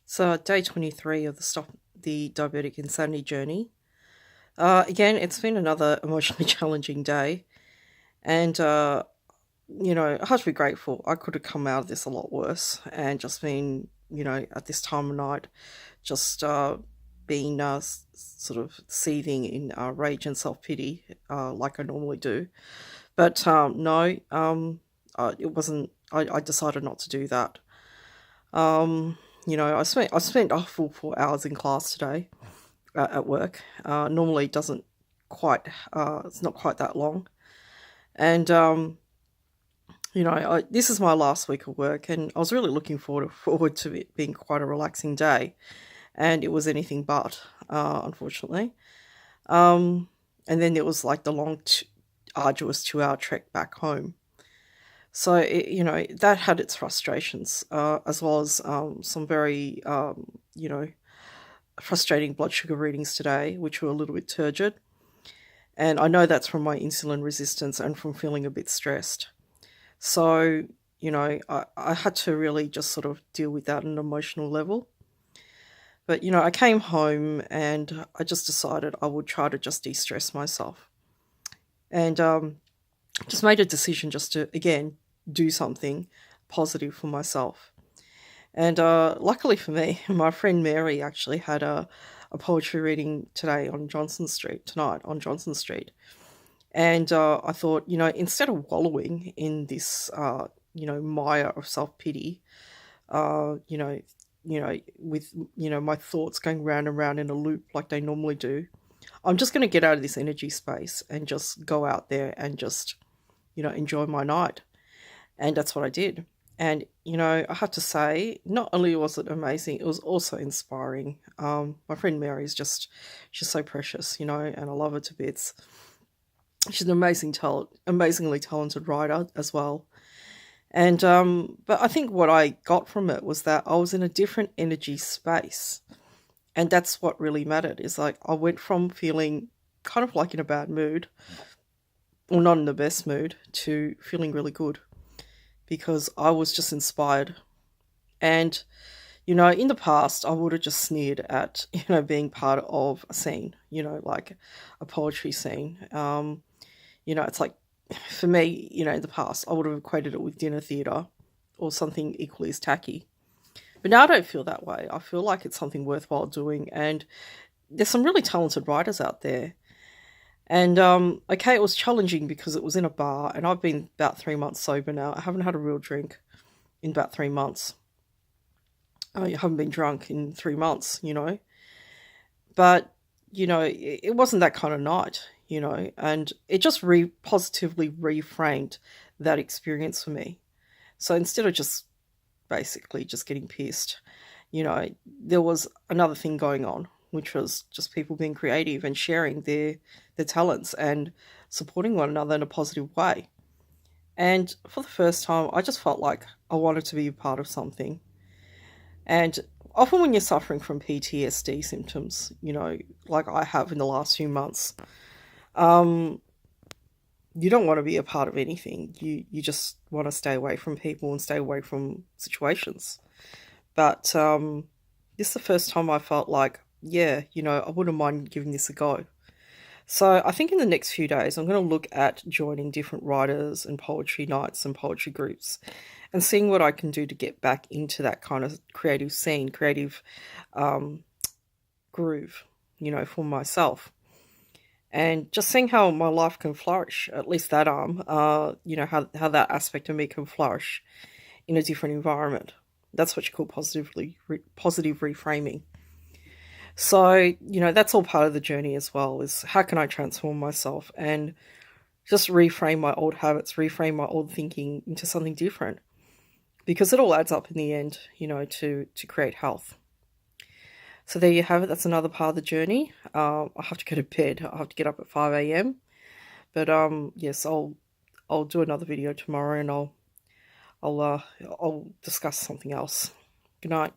So, day 23 of the Stop the Diabetic Insanity journey. Again, it's been another emotionally challenging day. And, I have to be grateful. I could have come out of this a lot worse and just been, at this time of night, just being sort of seething in rage and self pity like I normally do. But no, it wasn't, I decided not to do that. I spent a full 4 hours in class today at work. Normally, it doesn't quite. It's not quite that long, and this is my last week of work, and I was really looking forward to it being quite a relaxing day, and it was anything but, unfortunately. Um, and then it was like the long, arduous 2-hour trek back home. So, that had its frustrations, as well as some very, frustrating blood sugar readings today, which were a little bit turgid. And I know that's from my insulin resistance and from feeling a bit stressed. So, I had to really just sort of deal with that on an emotional level. But, I came home and I just decided I would try to just de stress myself. And just made a decision just to, again, do something positive for myself. And luckily for me, my friend Mary actually had a poetry reading tonight on Johnson Street. And I thought, instead of wallowing in this, mire of self pity, uh, you know, with, my thoughts going round and round in a loop like they normally do, I'm just going to get out of this energy space and just go out there and just, enjoy my night. And that's what I did. And, I have to say, not only was it amazing, it was also inspiring. My friend Mary is she's so precious, and I love her to bits. She's an amazingly talented writer as well. And, but I think what I got from it was that I was in a different energy space. And that's what really mattered, is like I went from feeling kind of like in a bad mood, or not in the best mood, to feeling really good because I was just inspired. And, in the past, I would have just sneered at, being part of a scene, like a poetry scene. It's like, for me, in the past, I would have equated it with dinner theatre or something equally as tacky. But now I don't feel that way. I feel like it's something worthwhile doing. And there's some really talented writers out there. And okay, it was challenging because it was in a bar, and I've been about 3 months sober now. I haven't had a real drink in about 3 months. I haven't been drunk in 3 months, But it wasn't that kind of night, and it just positively reframed that experience for me. So instead of just basically just getting pissed, there was another thing going on, which was just people being creative and sharing their talents and supporting one another in a positive way. And for the first time, I just felt like I wanted to be a part of something. And often when you're suffering from PTSD symptoms, like I have in the last few months, um, you don't want to be a part of anything. You just want to stay away from people and stay away from situations. But this is the first time I felt like, yeah, I wouldn't mind giving this a go. So I think in the next few days, I'm going to look at joining different writers and poetry nights and poetry groups and seeing what I can do to get back into that kind of creative scene, creative um, groove, for myself. And just seeing how my life can flourish, at least that arm, how that aspect of me can flourish in a different environment. That's what you call positive reframing. So, that's all part of the journey as well, is how can I transform myself and just reframe my old habits, reframe my old thinking into something different. Because it all adds up in the end, to create health. So there you have it. That's another part of the journey. I have to go to bed. I have to get up at 5 a.m. But yes, I'll do another video tomorrow, and I'll discuss something else. Good night.